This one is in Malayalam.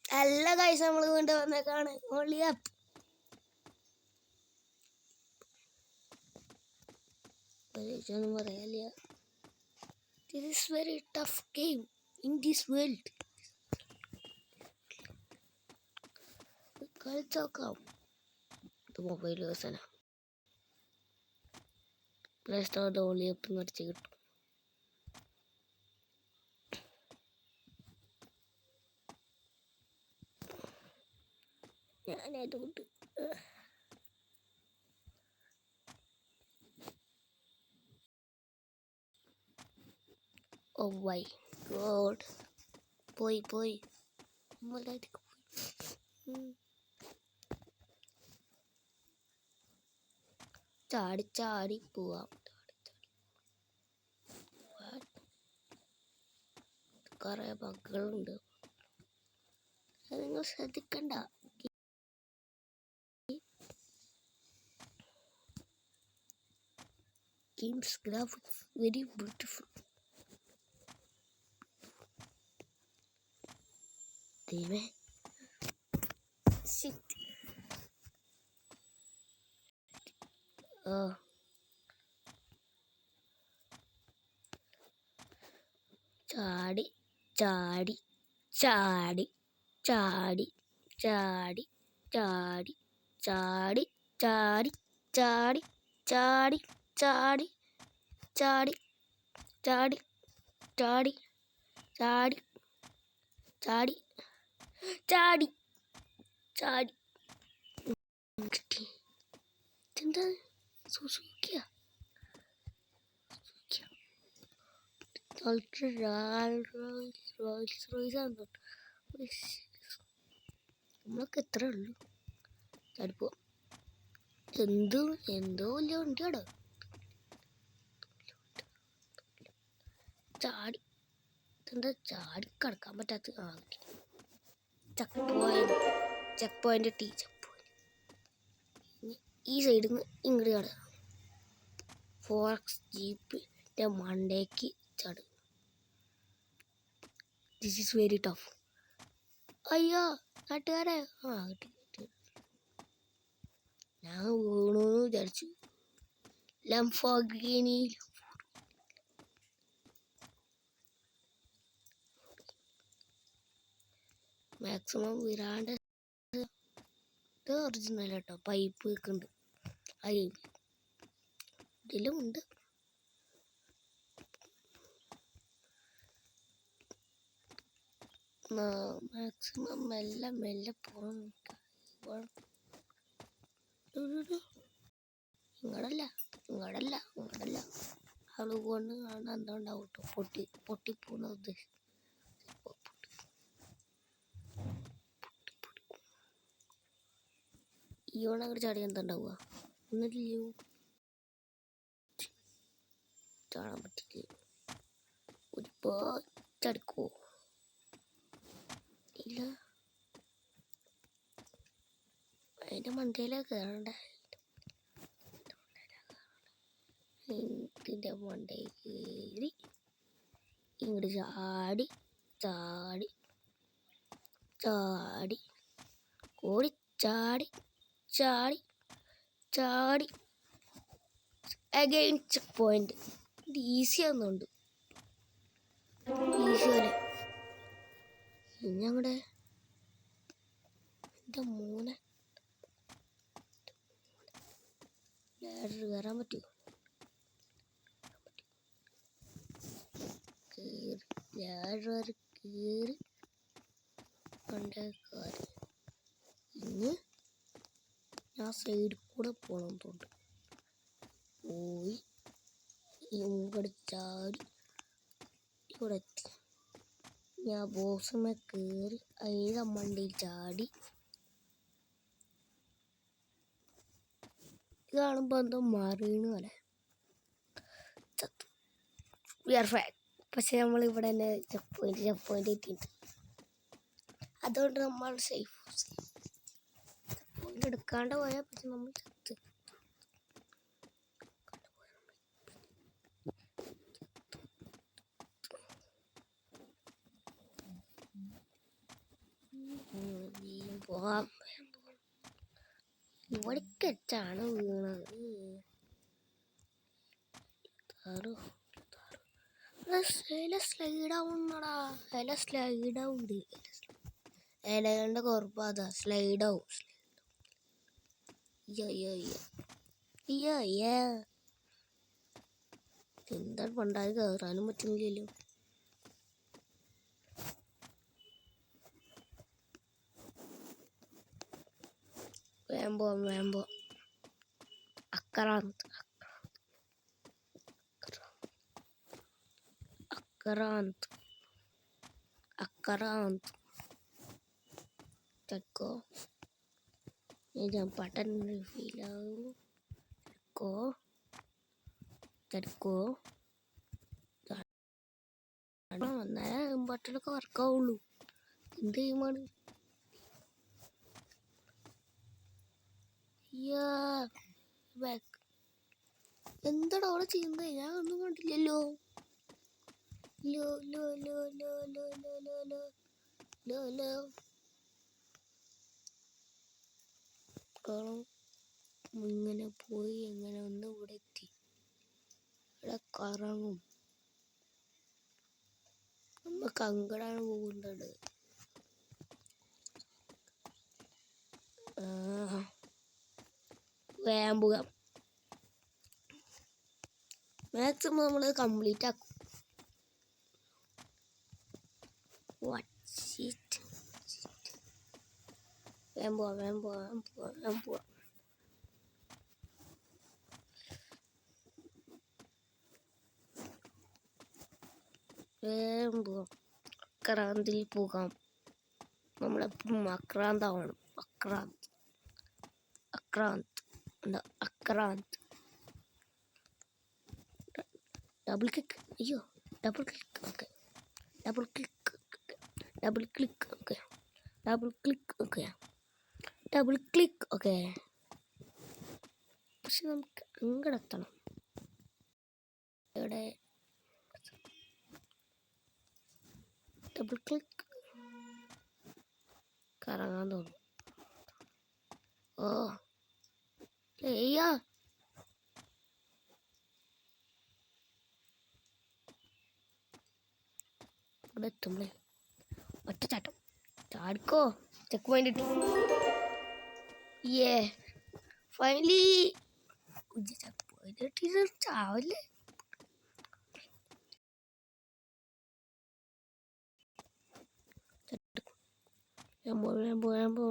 അല്ല ഗൈസ്, നമ്മൾ വീണ്ടും വന്നേക്കാണ്. ഓൺലി അപ്പ് ഒന്നും പറയാനില്ല. This is very tough game in this world. കളിച്ചോക്കാം. ഇത് മൊബൈൽ വേഴ്സന പ്ലേ സ്റ്റോറിൻ്റെ ഓൺലി അപ്പ് അടിച്ച് കിട്ടും. ഞാനതുകൊണ്ട് ഓ മൈ ഗോഡ്, പോയി ചാടി പോവാം. കുറേ ബഗ്ഗുകളുണ്ട്, അത് നിങ്ങൾ ശ്രദ്ധിക്കണ്ട. Game's graphics very beautiful. ദൈവമേ, shit. ചാടി ചാടി ചാടി ചാടി ചാടി ചാടി ചാടി ചാടി ചാടി ചാടി ചാടി ചാടി ചാടി ചാടി ചാടി ചാടി ചാടി ചാടി എന്താ സൂക്ഷിക്കുക. നമ്മളൊക്കെ എത്ര ഉള്ളു ചാടിപ്പോ. എന്തോ വലിയ വണ്ടിയാടോ. ചാടി എന്താ ചാടി കിടക്കാൻ പറ്റാത്ത. ചെക്ക് പോയിന്റ് ഈ സൈഡിൽ നിന്ന് ഇങ്ങോട്ട് ചാടുക. 4X ജീപ്പിൻ്റെ മണ്ടേക്ക് ചാടുക. This is very tough. അയ്യോ നാട്ടുകാരെ, ഞാൻ വീണൂന്ന് വിചാരിച്ചു. ലംഫോർഗിനി മാക്സിമം വിരാണ്ട്. ഇത് ഒറിജിനൽ കേട്ടോ, പൈപ്പ് വെക്കുന്നുണ്ട്. ഇതിലും ഉണ്ട്. മാക്സിമം മെല്ലെ പോകാൻ. ഇങ്ങടല്ല അവള് കൊണ്ട് കാണാൻ എന്താ ഉണ്ടാവും കേട്ടോ. പൊട്ടിപ്പോണ ഉദ്ദേശം. ഈവണങ്ങോട്ട് ചാടി എന്താ ഉണ്ടാവുക? ഒന്നില്ലയോ, ചാടാൻ പറ്റില്ല. ഒരുപാട് ചടിക്കോ ഇല്ല. അതിൻ്റെ മണ്ടയിലാ കയറണ്ടേ. ഇതിൻ്റെ മണ്ടയിൽ കയറി ഇങ്ങോട്ട് ചാടി ചാടി ചാടി ഓടി ചാടി ചാടി ചാടി അഗൈൻ ചെക്ക് പോയിന്റ്. ഇത് ഈസി ആവുന്നുണ്ട്. ഈസി പോലെ ഞങ്ങളുടെ എൻ്റെ മോനെ ലാഡർ കയറാൻ പറ്റുമോ? ലാഡർ കയറി കണ്ടേക്കാറ്. ഇന്ന് ഞാൻ സൈഡിൽ കൂടെ പോകണം തോന്നുന്നു. പോയി ഇങ്ങോട്ട് ചാടി ഇവിടെ എത്തി. ഞാൻ ബോക്സുമേ കയറി അതിൻ്റെ മണ്ടയിൽ ചാടി. ഇത് കാണുമ്പോൾ എന്തോ മറിയണ പോലെ. പക്ഷെ നമ്മൾ ഇവിടെ തന്നെ ചെക്ക് പോയിന്റ് എത്തിയിട്ട്, അതുകൊണ്ട് നമ്മൾ സേഫ്. പോയിന്റ് എടുക്കാണ്ട് പോയാൽ പക്ഷെ നമ്മൾ ചത്ത്. പോവാം. ഇവിടേക്ക് വെച്ചാണ് വീണത്. സ്ലൈഡ് ആവുന്നടാ. ഇല സ്ലൈഡ് ആവുണ്ട്. ഇലകളുടെ കുറപ്പാതാ സ്ലൈഡ് ആവും. എന്താണ് പണ്ടായി കയറാനും പറ്റുന്നില്ലല്ലോ. വേമ്പോ അക്രാന്ത് തെക്കോ ഞാൻ പട്ടൻ ഫീലാവും. തെക്കോ അന്നേരം ബട്ടണൊക്കെ വർക്കാവുള്ളൂ. എന്ത് ചെയ്യുമാണ്? എന്താടാ അവിടെ ചെയ്യുന്നത്? ഞാൻ ഒന്നും കണ്ടില്ലല്ലോ. ഇങ്ങനെ പോയി എങ്ങനെ ഒന്ന് ഇവിടെ എത്തി. ഇവിടെ കറങ്ങും. നമുക്ക് അങ്ങടാണ് പോകേണ്ടത്. വേഗം പോകാം. മാക്സിമം നമ്മൾ കംപ്ലീറ്റ് ആക്കും. വേഗം പോവാം. അക്രാന്തിൽ പോകാം. നമ്മളെപ്പോഴും അക്രാന്താവണം. അക്രാന്ത്. Double click. അയ്യോ, double click. Okay, double click. Okay. പക്ഷെ നമുക്ക് അങ്ങടെത്തണം. ഇവിടെ ഡബിൾ ക്ലിക്ക്. കറങ്ങാൻ തോന്നും. ഇവിടെ എത്തുമ്പളേ ഒറ്റച്ചാട്ടം. ചാടിക്കോ. ചെക്ക് പോയിന്റ് ഇട്ടു. ഫൈനലി ചെക്ക് പോയിന്റ് ഇട്ടിട്ട് ചാവല്ലേ. ഞാൻ പോ